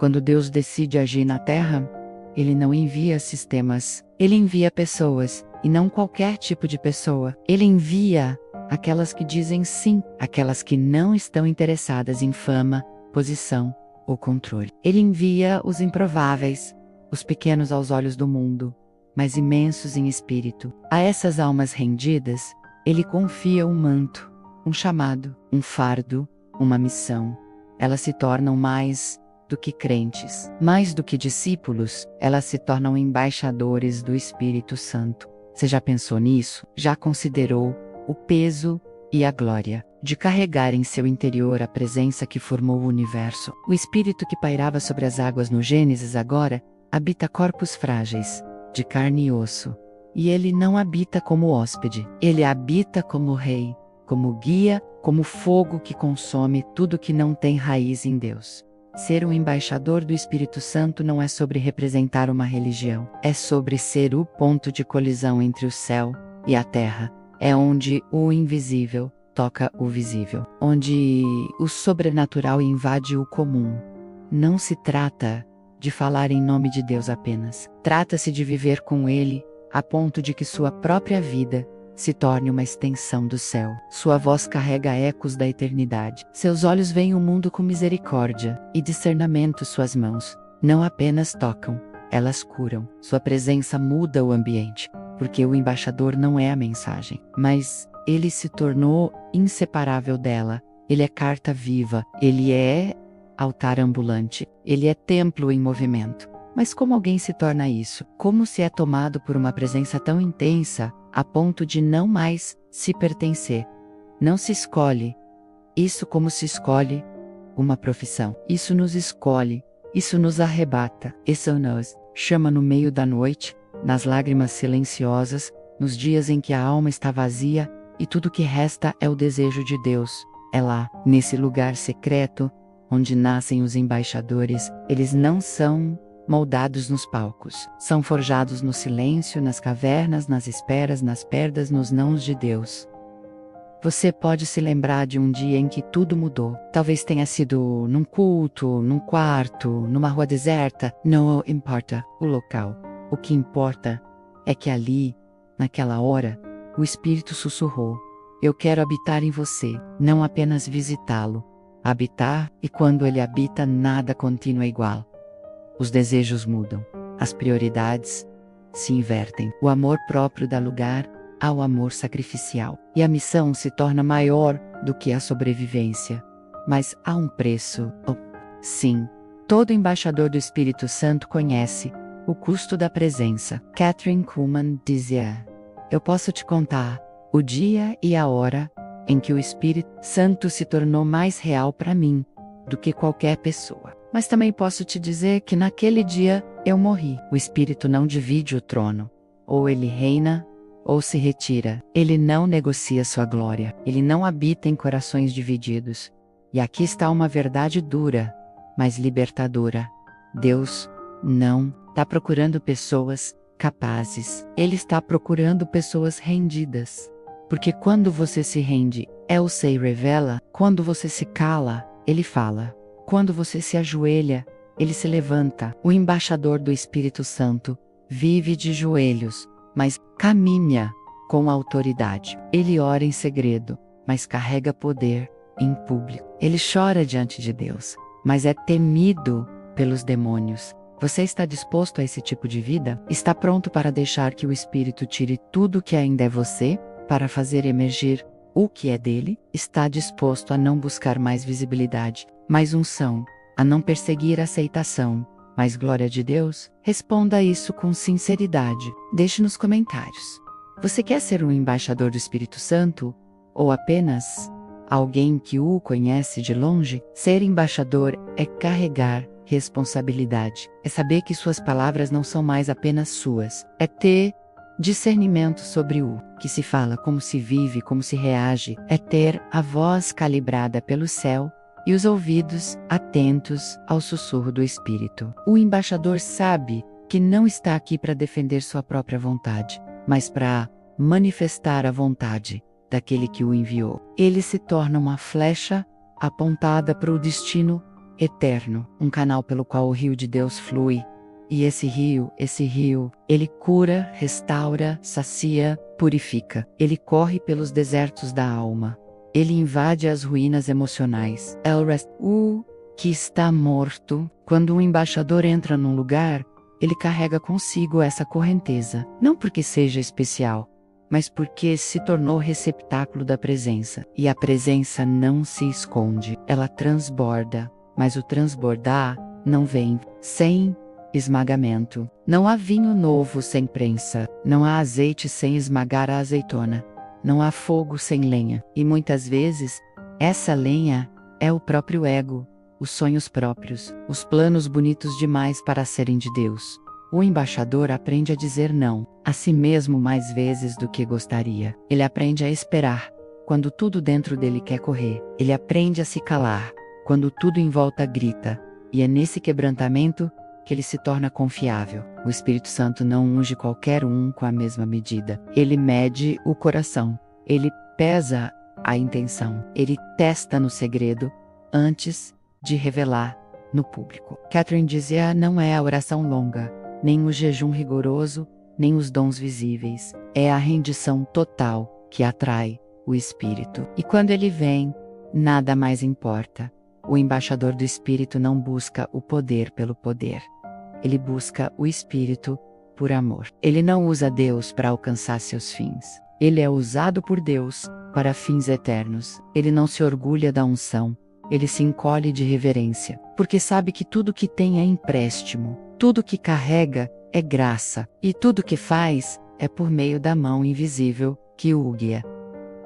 Quando Deus decide agir na Terra, Ele não envia sistemas, Ele envia pessoas, e não qualquer tipo de pessoa. Ele envia aquelas que dizem sim, aquelas que não estão interessadas em fama, posição ou controle. Ele envia os improváveis, os pequenos aos olhos do mundo, mas imensos em espírito. A essas almas rendidas, Ele confia um manto, um chamado, um fardo, uma missão. Elas se tornam mais do que crentes, mais do que discípulos, elas se tornam embaixadores do Espírito Santo. Você já pensou nisso? Já considerou o peso e a glória de carregar em seu interior a presença que formou o universo? O Espírito que pairava sobre as águas no Gênesis agora habita corpos frágeis, de carne e osso. E Ele não habita como hóspede, Ele habita como Rei, como guia, como fogo que consome tudo que não tem raiz em Deus. Ser um embaixador do Espírito Santo não é sobre representar uma religião, é sobre ser o ponto de colisão entre o céu e a terra. É onde o invisível toca o visível, onde o sobrenatural invade o comum. Não se trata de falar em nome de Deus apenas. Trata-se de viver com Ele, a ponto de que sua própria vida se torne uma extensão do céu. Sua voz carrega ecos da eternidade. Seus olhos veem o mundo com misericórdia e discernimento. Suas mãos não apenas tocam, elas curam. Sua presença muda o ambiente, porque o embaixador não é a mensagem, mas ele se tornou inseparável dela. Ele é carta viva, ele é altar ambulante, ele é templo em movimento. Mas como alguém se torna isso? Como se é tomado por uma presença tão intensa, a ponto de não mais se pertencer? Não se escolhe isso como se escolhe uma profissão. Isso nos escolhe, isso nos arrebata, isso nos chama no meio da noite, nas lágrimas silenciosas, nos dias em que a alma está vazia, e tudo que resta é o desejo de Deus. É lá, nesse lugar secreto, onde nascem os embaixadores. Eles não são moldados nos palcos, são forjados no silêncio, nas cavernas, nas esperas, nas perdas, nos nãos de Deus. Você pode se lembrar de um dia em que tudo mudou. Talvez tenha sido num culto, num quarto, numa rua deserta. Não importa o local. O que importa é que ali, naquela hora, o Espírito sussurrou: eu quero habitar em você, não apenas visitá-lo. Habitar, e quando ele habita, nada continua igual. Os desejos mudam, as prioridades se invertem. O amor próprio dá lugar ao amor sacrificial. E a missão se torna maior do que a sobrevivência. Mas há um preço. Oh, sim, todo embaixador do Espírito Santo conhece o custo da presença. Kathryn Kuhlman dizia: eu posso te contar o dia e a hora em que o Espírito Santo se tornou mais real para mim do que qualquer pessoa. Mas também posso te dizer que naquele dia eu morri. O Espírito não divide o trono. Ou ele reina, ou se retira. Ele não negocia sua glória. Ele não habita em corações divididos. E aqui está uma verdade dura, mas libertadora. Deus não está procurando pessoas capazes. Ele está procurando pessoas rendidas. Porque quando você se rende, El Sei revela. Quando você se cala, ele fala. Quando você se ajoelha, ele se levanta. O embaixador do Espírito Santo vive de joelhos, mas caminha com autoridade. Ele ora em segredo, mas carrega poder em público. Ele chora diante de Deus, mas é temido pelos demônios. Você está disposto a esse tipo de vida? Está pronto para deixar que o Espírito tire tudo que ainda é você, para fazer emergir o que é dele? Está disposto a não buscar mais visibilidade, mais unção, a não perseguir aceitação, mais glória de Deus? Responda isso com sinceridade. Deixe nos comentários. Você quer ser um embaixador do Espírito Santo? Ou apenas alguém que o conhece de longe? Ser embaixador é carregar responsabilidade. É saber que suas palavras não são mais apenas suas. É ter discernimento sobre o que se fala, como se vive, como se reage. É ter a voz calibrada pelo céu e os ouvidos atentos ao sussurro do Espírito. O embaixador sabe que não está aqui para defender sua própria vontade, mas para manifestar a vontade daquele que o enviou. Ele se torna uma flecha apontada para o destino eterno, um canal pelo qual o rio de Deus flui. E esse rio, ele cura, restaura, sacia, purifica. Ele corre pelos desertos da alma. Ele invade as ruínas emocionais. O que está morto. Quando um embaixador entra num lugar, ele carrega consigo essa correnteza. Não porque seja especial, mas porque se tornou receptáculo da presença. E a presença não se esconde, ela transborda. Mas o transbordar não vem sem esmagamento. Não há vinho novo sem prensa. Não há azeite sem esmagar a azeitona. Não há fogo sem lenha. E muitas vezes, essa lenha é o próprio ego, os sonhos próprios, os planos bonitos demais para serem de Deus. O embaixador aprende a dizer não a si mesmo mais vezes do que gostaria. Ele aprende a esperar quando tudo dentro dele quer correr. Ele aprende a se calar quando tudo em volta grita. E é nesse quebrantamento que ele se torna confiável. O Espírito Santo não unge qualquer um com a mesma medida. Ele mede o coração. Ele pesa a intenção. Ele testa no segredo antes de revelar no público. Catherine dizia: não é a oração longa, nem o jejum rigoroso, nem os dons visíveis. É a rendição total que atrai o Espírito. E quando ele vem, nada mais importa. O embaixador do Espírito não busca o poder pelo poder. Ele busca o Espírito por amor. Ele não usa Deus para alcançar seus fins. Ele é usado por Deus para fins eternos. Ele não se orgulha da unção. Ele se encolhe de reverência, porque sabe que tudo que tem é empréstimo. Tudo que carrega é graça. E tudo que faz é por meio da mão invisível que o guia.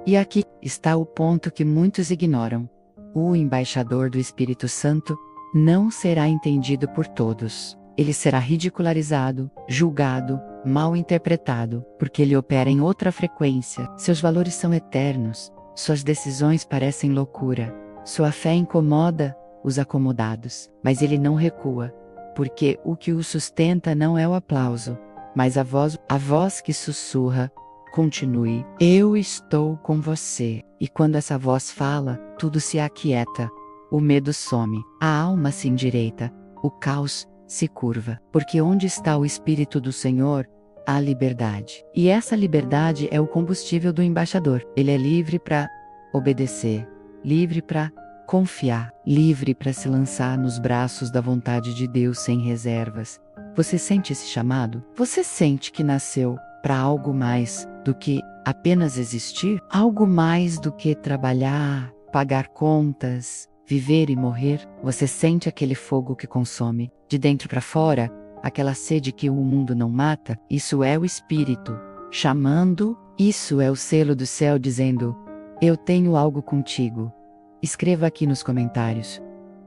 E aqui está o ponto que muitos ignoram. O embaixador do Espírito Santo não será entendido por todos. Ele será ridicularizado, julgado, mal interpretado, porque ele opera em outra frequência. Seus valores são eternos. Suas decisões parecem loucura. Sua fé incomoda os acomodados. Mas ele não recua, porque o que o sustenta não é o aplauso, mas a voz que sussurra: continue, eu estou com você. E quando essa voz fala, tudo se aquieta. O medo some, a alma se endireita, o caos se curva. Porque onde está o Espírito do Senhor, há liberdade. E essa liberdade é o combustível do embaixador. Ele é livre para obedecer, livre para confiar, livre para se lançar nos braços da vontade de Deus sem reservas. Você sente esse chamado? Você sente que nasceu para algo mais do que apenas existir? Algo mais do que trabalhar, pagar contas, viver e morrer? Você sente aquele fogo que consome, de dentro para fora, aquela sede que o mundo não mata? Isso é o Espírito chamando, isso é o selo do céu dizendo: eu tenho algo contigo. Escreva aqui nos comentários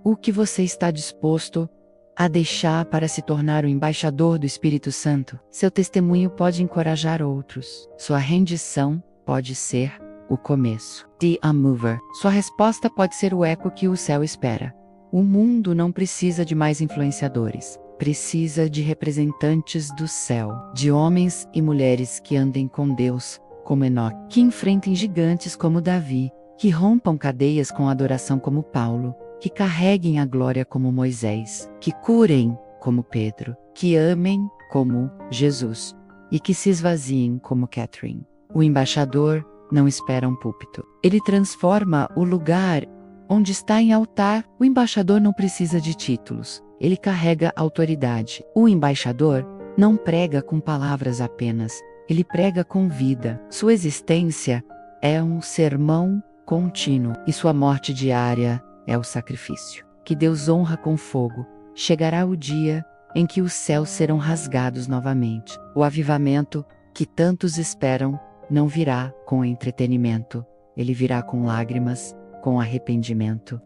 o que você está disposto a deixar para se tornar o embaixador do Espírito Santo. Seu testemunho pode encorajar outros. Sua rendição pode ser o começo. The Unmover. Sua resposta pode ser o eco que o céu espera. O mundo não precisa de mais influenciadores. Precisa de representantes do céu, de homens e mulheres que andem com Deus, como Enoque, que enfrentem gigantes como Davi, que rompam cadeias com adoração como Paulo, que carreguem a glória como Moisés, que curem como Pedro, que amem como Jesus e que se esvaziem como Catherine. O embaixador não espera um púlpito. Ele transforma o lugar onde está em altar. O embaixador não precisa de títulos. Ele carrega autoridade. O embaixador não prega com palavras apenas. Ele prega com vida. Sua existência é um sermão contínuo e sua morte diária é o sacrifício que Deus honra com fogo. Chegará o dia em que os céus serão rasgados novamente. O avivamento que tantos esperam não virá com entretenimento. Ele virá com lágrimas, com arrependimento,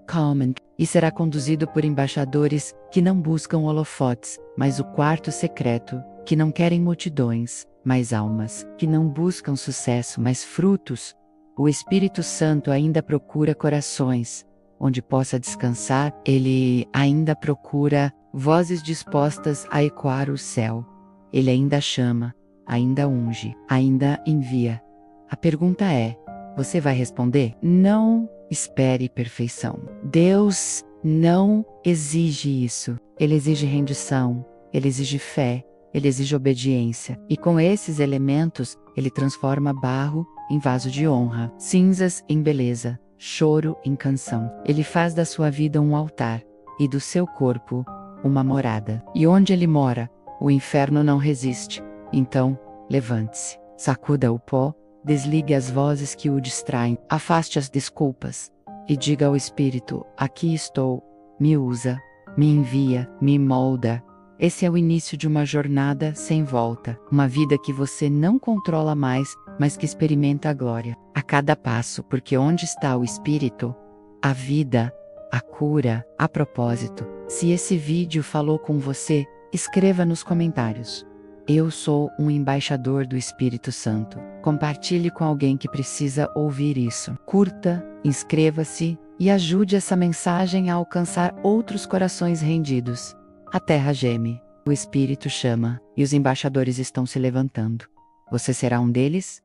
e será conduzido por embaixadores que não buscam holofotes, mas o quarto secreto, que não querem multidões, mas almas, que não buscam sucesso, mas frutos. O Espírito Santo ainda procura corações onde possa descansar. Ele ainda procura vozes dispostas a ecoar o céu. Ele ainda chama, ainda unge, ainda envia. A pergunta é: você vai responder? Não espere perfeição. Deus não exige isso. Ele exige rendição, ele exige fé, ele exige obediência. E com esses elementos, ele transforma barro em vaso de honra, cinzas em beleza, choro em canção. Ele faz da sua vida um altar e do seu corpo uma morada. E onde ele mora, o inferno não resiste. Então, levante-se, sacuda o pó, desligue as vozes que o distraem, afaste as desculpas e diga ao Espírito: aqui estou, me usa, me envia, me molda. Esse é o início de uma jornada sem volta, uma vida que você não controla mais, mas que experimenta a glória a cada passo, porque onde está o Espírito, a vida, a cura, a propósito. Se esse vídeo falou com você, escreva nos comentários: eu sou um embaixador do Espírito Santo. Compartilhe com alguém que precisa ouvir isso. Curta, inscreva-se e ajude essa mensagem a alcançar outros corações rendidos. A terra geme, o Espírito chama, e os embaixadores estão se levantando. Você será um deles?